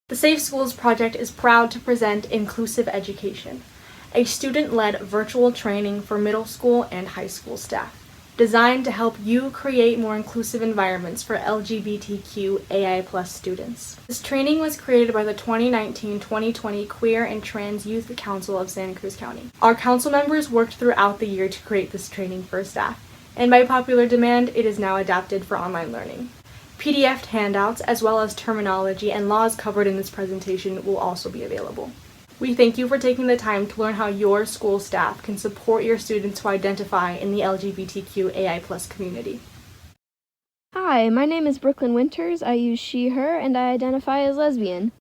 The Safe Schools Project is proud to present Inclusive Education, a student-led virtual training for middle school and high school staff, designed to help you create more inclusive environments for LGBTQAI+ students. This training was created by the 2019-2020 Queer and Trans Youth Council of Santa Cruz County. Our council members worked throughout the year to create this training for staff, and by popular demand, it is now adapted for online learning. PDF handouts, as well as terminology and laws covered in this presentation, will also be available. We thank you for taking the time to learn how your school staff can support your students who identify in the LGBTQAI+ community. Hi, my name is Brooklyn Winters. I use she, her, and I identify as lesbian.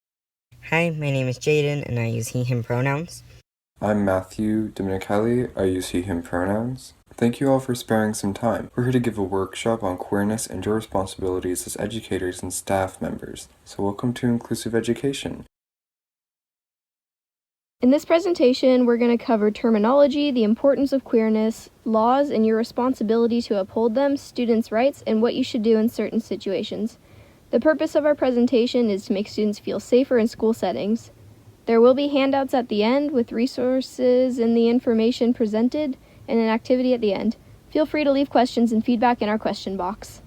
Hi, my name is Jaden, and I use he, him pronouns. I'm Matthew Dominicali. I use he, him pronouns. Thank you all for sparing some time. We're here to give a workshop on queerness and your responsibilities as educators and staff members. So welcome to Inclusive Education. In this presentation, we're going to cover terminology, the importance of queerness, laws and your responsibility to uphold them, students' rights, and what you should do in certain situations. The purpose of our presentation is to make students feel safer in school settings. There will be handouts at the end with resources and the information presented, and an activity at the end. Feel free to leave questions and feedback in our question box.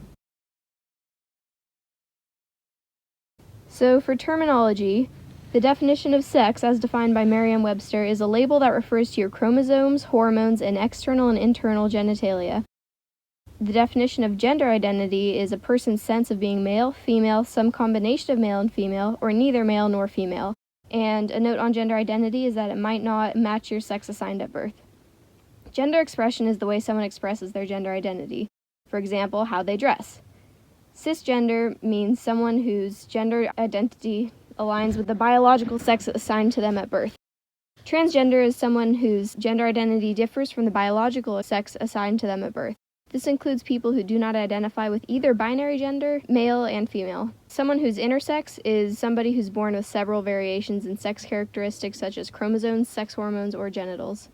So for terminology, the definition of sex, as defined by Merriam-Webster, is a label that refers to your chromosomes, hormones, and external and internal genitalia. The definition of gender identity is a person's sense of being male, female, some combination of male and female, or neither male nor female. And a note on gender identity is that it might not match your sex assigned at birth. Gender expression is the way someone expresses their gender identity. For example, how they dress. Cisgender means someone whose gender identity aligns with the biological sex assigned to them at birth. Transgender is someone whose gender identity differs from the biological sex assigned to them at birth. This includes people who do not identify with either binary gender, male and female. Someone who's intersex is somebody who's born with several variations in sex characteristics such as chromosomes, sex hormones, or genitals.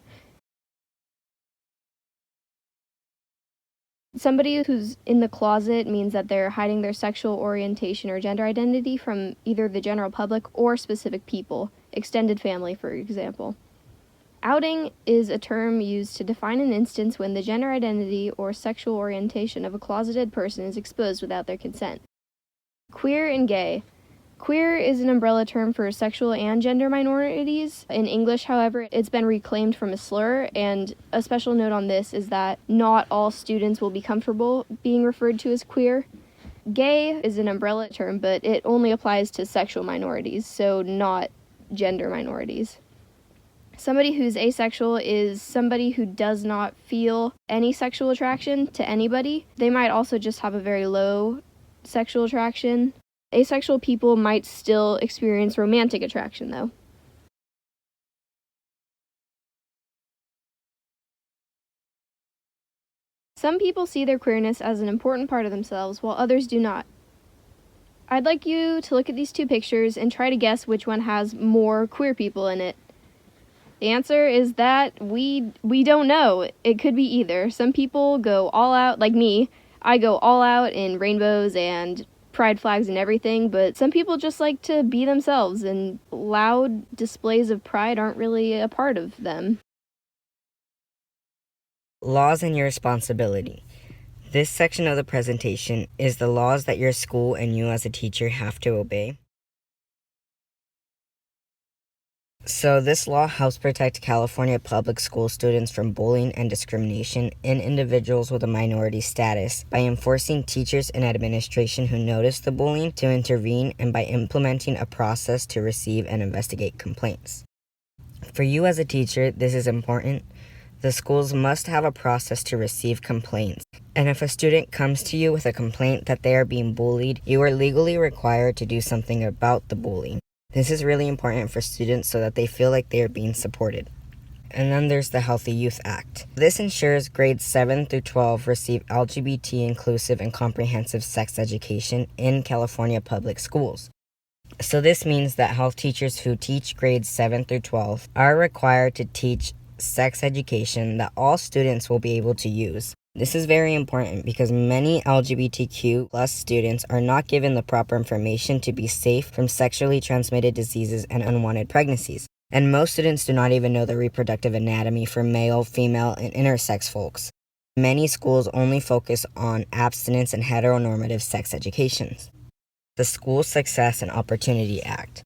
Somebody who's in the closet means that they're hiding their sexual orientation or gender identity from either the general public or specific people, extended family, for example. Outing is a term used to define an instance when the gender identity or sexual orientation of a closeted person is exposed without their consent. Queer and gay. Queer is an umbrella term for sexual and gender minorities. In English, however, it's been reclaimed from a slur, and a special note on this is that not all students will be comfortable being referred to as queer. Gay is an umbrella term, but it only applies to sexual minorities, so not gender minorities. Somebody who's asexual is somebody who does not feel any sexual attraction to anybody. They might also just have a very low sexual attraction. Asexual people might still experience romantic attraction, though. Some people see their queerness as an important part of themselves, while others do not. I'd like you to look at these two pictures and try to guess which one has more queer people in it. The answer is that we don't know. It could be either. Some people go all out, like me. I go all out in rainbows and pride flags and everything, but some people just like to be themselves, and loud displays of pride aren't really a part of them. Laws and your responsibility. This section of the presentation is the laws that your school and you as a teacher have to obey. So this law helps protect California public school students from bullying and discrimination in individuals with a minority status by enforcing teachers and administration who notice the bullying to intervene, and by implementing a process to receive and investigate complaints. For you as a teacher, this is important. The schools must have a process to receive complaints, and if a student comes to you with a complaint that they are being bullied, you are legally required to do something about the bullying. This is really important for students so that they feel like they are being supported. And then there's the Healthy Youth Act. This ensures grades 7 through 12 receive LGBT inclusive and comprehensive sex education in California public schools. So this means that health teachers who teach grades 7 through 12 are required to teach sex education that all students will be able to use. This is very important because many LGBTQ plus students are not given the proper information to be safe from sexually transmitted diseases and unwanted pregnancies. And most students do not even know the reproductive anatomy for male, female, and intersex folks. Many schools only focus on abstinence and heteronormative sex educations. The School Success and Opportunity Act.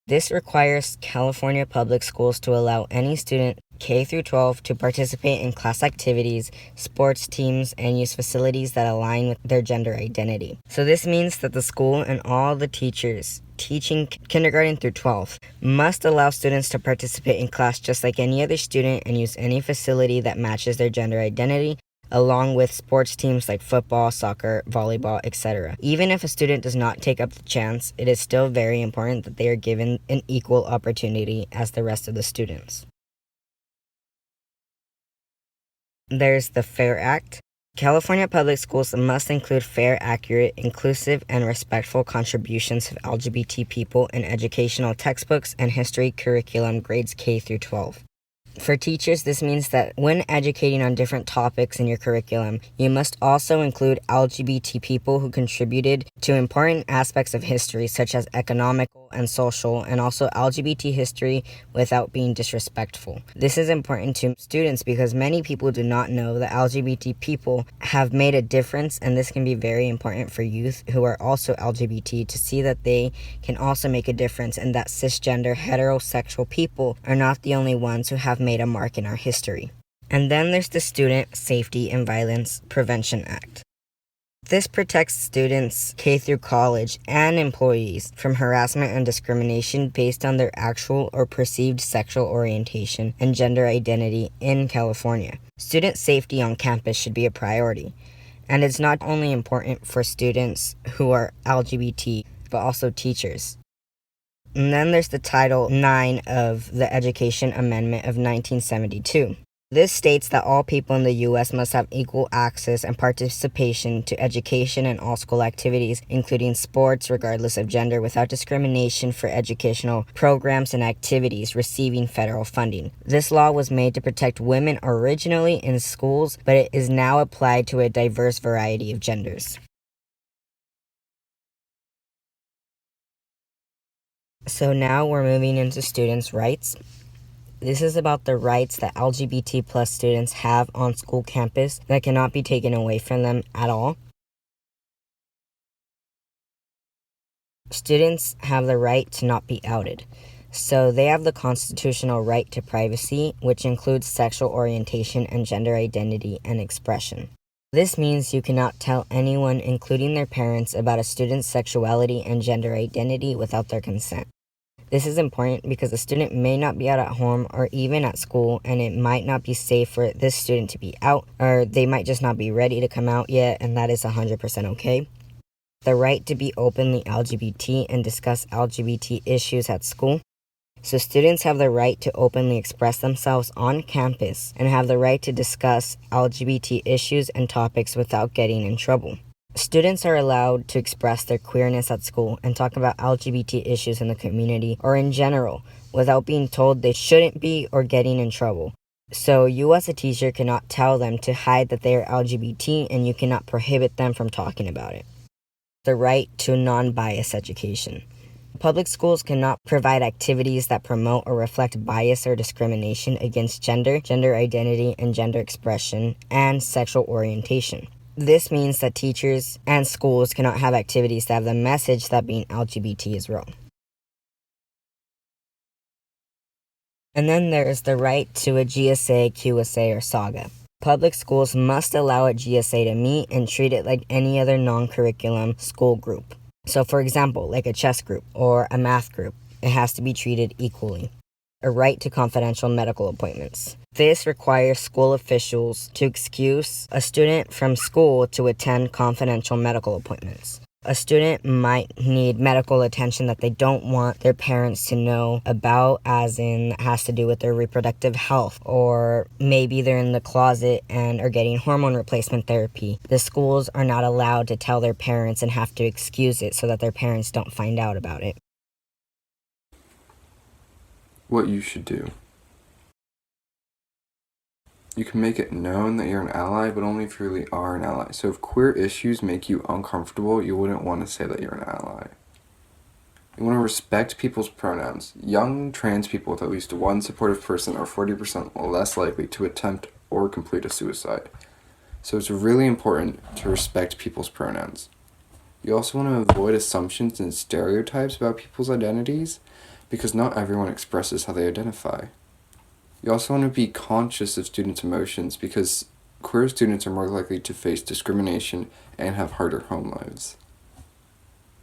This requires California public schools to allow any student K through 12 to participate in class activities, sports teams, and use facilities that align with their gender identity. So this means that the school and all the teachers teaching kindergarten through 12 must allow students to participate in class just like any other student and use any facility that matches their gender identity, along with sports teams like football, soccer, volleyball, etc. Even if a student does not take up the chance, it is still very important that they are given an equal opportunity as the rest of the students. There's the FAIR Act. California public schools must include fair, accurate, inclusive, and respectful contributions of LGBT people in educational textbooks and history curriculum grades K through 12. For teachers, this means that when educating on different topics in your curriculum, you must also include LGBT people who contributed to important aspects of history, such as economical and social, and also LGBT history without being disrespectful. This is important to students because many people do not know that LGBT people have made a difference, and this can be very important for youth who are also LGBT to see that they can also make a difference and that cisgender heterosexual people are not the only ones who have made a mark in our history. And then there's the Student Safety and Violence Prevention Act. This protects students K through college and employees from harassment and discrimination based on their actual or perceived sexual orientation and gender identity in California. Student safety on campus should be a priority, and it's not only important for students who are LGBT, but also teachers. And then there's the Title IX of the Education Amendment of 1972. This states that all people in the U.S. must have equal access and participation to education and all school activities, including sports, regardless of gender, without discrimination for educational programs and activities receiving federal funding. This law was made to protect women originally in schools, but it is now applied to a diverse variety of genders. So now we're moving into students' rights. This is about the rights that LGBT plus students have on school campus that cannot be taken away from them at all. Students have the right to not be outed. So they have the constitutional right to privacy, which includes sexual orientation and gender identity and expression. This means you cannot tell anyone, including their parents, about a student's sexuality and gender identity without their consent. This is important because the student may not be out at home or even at school, and it might not be safe for this student to be out, or they might just not be ready to come out yet, and that is 100% okay. The right to be openly LGBT and discuss LGBT issues at school. So students have the right to openly express themselves on campus and have the right to discuss LGBT issues and topics without getting in trouble. Students are allowed to express their queerness at school and talk about LGBT issues in the community or in general without being told they shouldn't be or getting in trouble. So you as a teacher cannot tell them to hide that they are LGBT, and you cannot prohibit them from talking about it. The right to non-bias education. Public schools cannot provide activities that promote or reflect bias or discrimination against gender, gender identity, and gender expression, and sexual orientation. This means that teachers and schools cannot have activities that have the message that being LGBT is wrong. And then there is the right to a GSA, QSA, or SAGA. Public schools must allow a GSA to meet and treat it like any other non-curriculum school group. So for example, like a chess group or a math group, it has to be treated equally. A right to confidential medical appointments. This requires school officials to excuse a student from school to attend confidential medical appointments. A student might need medical attention that they don't want their parents to know about, as in it has to do with their reproductive health, or maybe they're in the closet and are getting hormone replacement therapy. The schools are not allowed to tell their parents and have to excuse it so that their parents don't find out about it. What you should do. You can make it known that you're an ally, but only if you really are an ally. So if queer issues make you uncomfortable, you wouldn't want to say that you're an ally. You want to respect people's pronouns. Young trans people with at least one supportive person are 40% less likely to attempt or complete a suicide. So it's really important to respect people's pronouns. You also want to avoid assumptions and stereotypes about people's identities, because not everyone expresses how they identify. You also want to be conscious of students' emotions, because queer students are more likely to face discrimination and have harder home lives.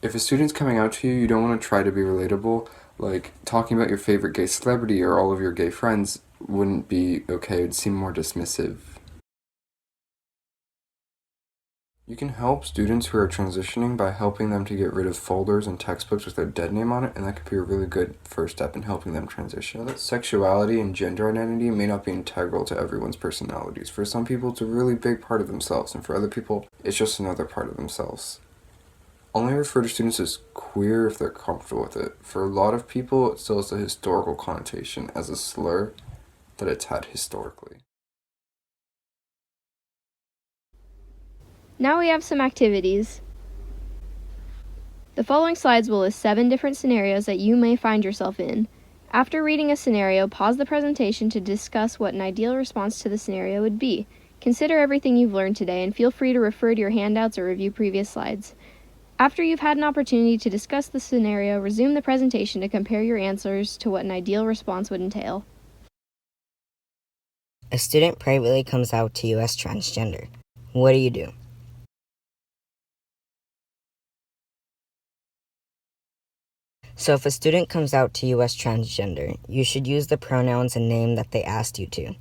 If a student's coming out to you, you don't want to try to be relatable, like talking about your favorite gay celebrity or all of your gay friends wouldn't be okay, it would seem more dismissive. You can help students who are transitioning by helping them to get rid of folders and textbooks with their dead name on it, and that could be a really good first step in helping them transition. Know that sexuality and gender identity may not be integral to everyone's personalities. For some people, it's a really big part of themselves, and for other people, it's just another part of themselves. Only refer to students as queer if they're comfortable with it. For a lot of people, it still has a historical connotation as a slur that it's had historically. Now we have some activities. The following slides will list 7 different scenarios that you may find yourself in. After reading a scenario, pause the presentation to discuss what an ideal response to the scenario would be. Consider everything you've learned today and feel free to refer to your handouts or review previous slides. After you've had an opportunity to discuss the scenario, resume the presentation to compare your answers to what an ideal response would entail. A student privately comes out to you as transgender. What do you do? So if a student comes out to you as transgender, you should use the pronouns and name that they asked you to.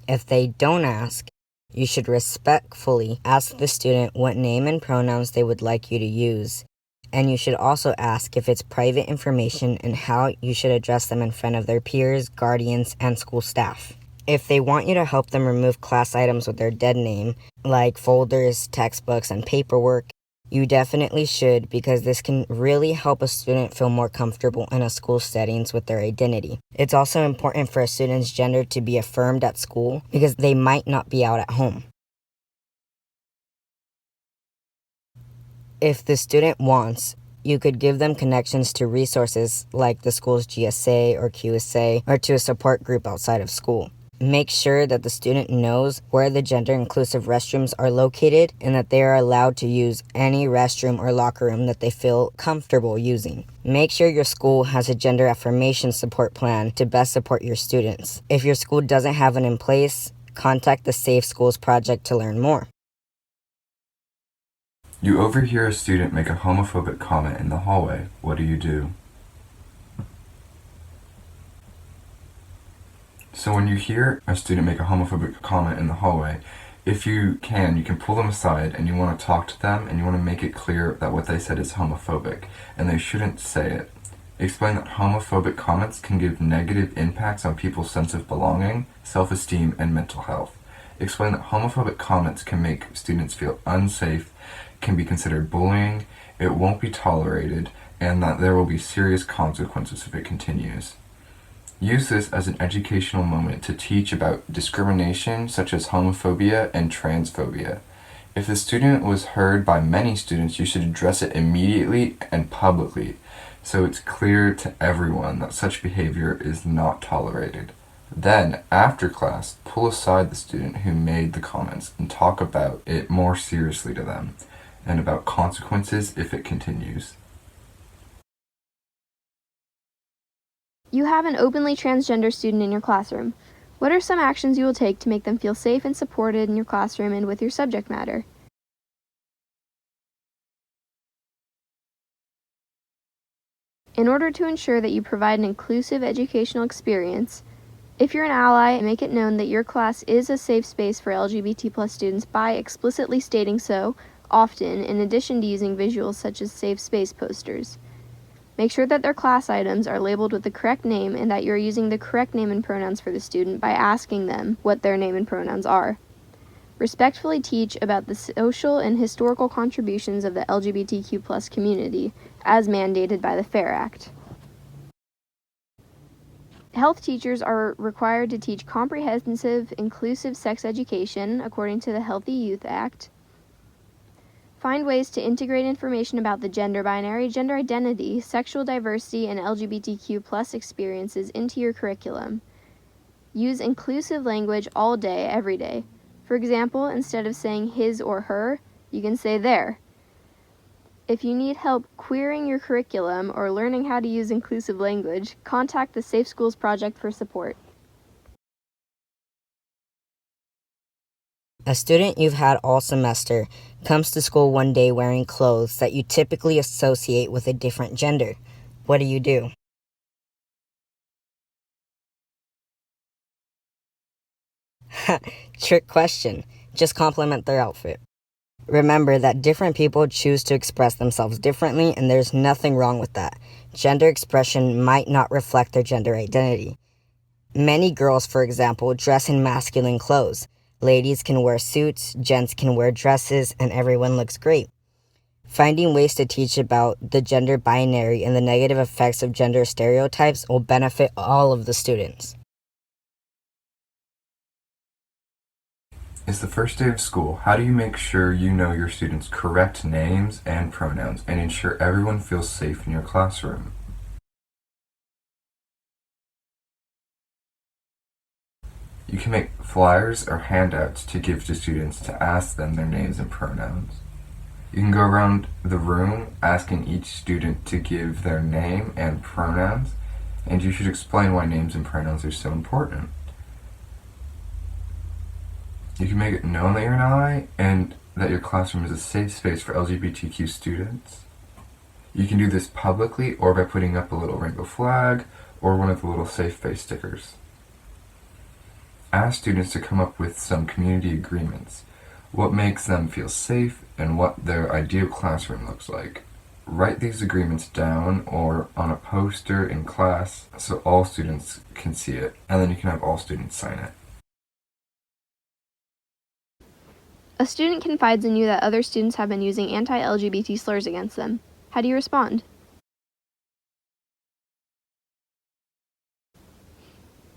If they don't ask, you should respectfully ask the student what name and pronouns they would like you to use, and you should also ask if it's private information and how you should address them in front of their peers, guardians, and school staff. If they want you to help them remove class items with their dead name, like folders, textbooks, and paperwork, you definitely should, because this can really help a student feel more comfortable in a school settings with their identity. It's also important for a student's gender to be affirmed at school, because they might not be out at home. If the student wants, you could give them connections to resources like the school's GSA or QSA, or to a support group outside of school. Make sure that the student knows where the gender-inclusive restrooms are located and that they are allowed to use any restroom or locker room that they feel comfortable using. Make sure your school has a gender affirmation support plan to best support your students. If your school doesn't have one in place, contact the Safe Schools Project to learn more. You overhear a student make a homophobic comment in the hallway. What do you do? So when you hear a student make a homophobic comment in the hallway, if you can pull them aside and you want to talk to them and you want to make it clear that what they said is homophobic and they shouldn't say it. Explain that homophobic comments can give negative impacts on people's sense of belonging, self-esteem, and mental health. Explain that homophobic comments can make students feel unsafe, can be considered bullying, it won't be tolerated, and that there will be serious consequences if it continues. Use this as an educational moment to teach about discrimination such as homophobia and transphobia. If the student was heard by many students, you should address it immediately and publicly, so it's clear to everyone that such behavior is not tolerated. Then, after class, pull aside the student who made the comments and talk about it more seriously to them, and about consequences if it continues. You have an openly transgender student in your classroom. What are some actions you will take to make them feel safe and supported in your classroom and with your subject matter? In order to ensure that you provide an inclusive educational experience, if you're an ally, make it known that your class is a safe space for LGBT+ students by explicitly stating so often, in addition to using visuals such as safe space posters. Make sure that their class items are labeled with the correct name and that you're using the correct name and pronouns for the student by asking them what their name and pronouns are. Respectfully teach about the social and historical contributions of the LGBTQ+ community, as mandated by the FAIR Act. Health teachers are required to teach comprehensive, inclusive sex education according to the Healthy Youth Act. Find ways to integrate information about the gender binary, gender identity, sexual diversity, and LGBTQ+ experiences into your curriculum. Use inclusive language all day, every day. For example, instead of saying his or her, you can say their. If you need help queering your curriculum or learning how to use inclusive language, contact the Safe Schools Project for support. A student you've had all semester comes to school one day wearing clothes that you typically associate with a different gender. What do you do? Trick question. Just compliment their outfit. Remember that different people choose to express themselves differently, and there's nothing wrong with that. Gender expression might not reflect their gender identity. Many girls, for example, dress in masculine clothes. Ladies can wear suits, gents can wear dresses, and everyone looks great. Finding ways to teach about the gender binary and the negative effects of gender stereotypes will benefit all of the students. It's the first day of school. How do you make sure you know your students' correct names and pronouns and ensure everyone feels safe in your classroom? You can make flyers or handouts to give to students to ask them their names and pronouns. You can go around the room asking each student to give their name and pronouns, and you should explain why names and pronouns are so important. You can make it known that you're an ally and that your classroom is a safe space for LGBTQ students. You can do this publicly or by putting up a little rainbow flag or one of the little safe face stickers. Ask students to come up with some community agreements. What makes them feel safe and what their ideal classroom looks like. Write these agreements down or on a poster in class so all students can see it, and then you can have all students sign it. A student confides in you that other students have been using anti-LGBT slurs against them. How do you respond?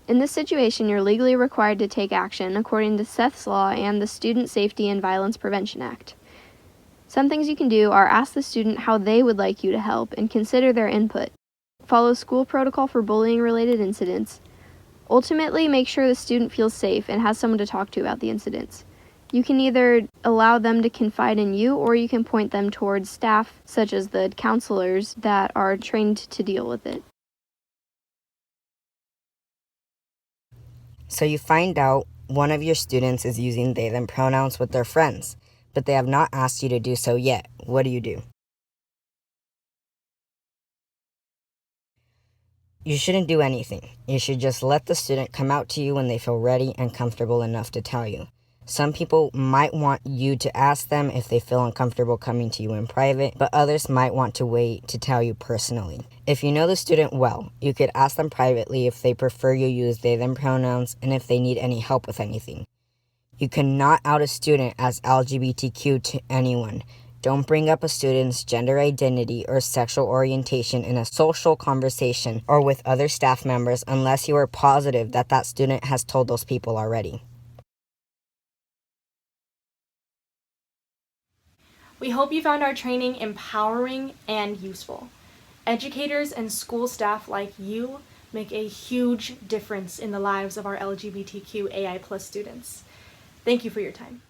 In this situation, you're legally required to take action according to Seth's Law and the Student Safety and Violence Prevention Act. Some things you can do are ask the student how they would like you to help and consider their input. Follow school protocol for bullying-related incidents. Ultimately, make sure the student feels safe and has someone to talk to about the incidents. You can either allow them to confide in you, or you can point them towards staff, such as the counselors, that are trained to deal with it. So you find out one of your students is using they them pronouns with their friends, but they have not asked you to do so yet. What do you do? You shouldn't do anything. You should just let the student come out to you when they feel ready and comfortable enough to tell you. Some people might want you to ask them if they feel uncomfortable coming to you in private, but others might want to wait to tell you personally. If you know the student well, you could ask them privately if they prefer you use they them pronouns and if they need any help with anything. You cannot out a student as LGBTQ to anyone. Don't bring up a student's gender identity or sexual orientation in a social conversation or with other staff members unless you are positive that that student has told those people already. We hope you found our training empowering and useful. Educators and school staff like you make a huge difference in the lives of our LGBTQAI+ students. Thank you for your time.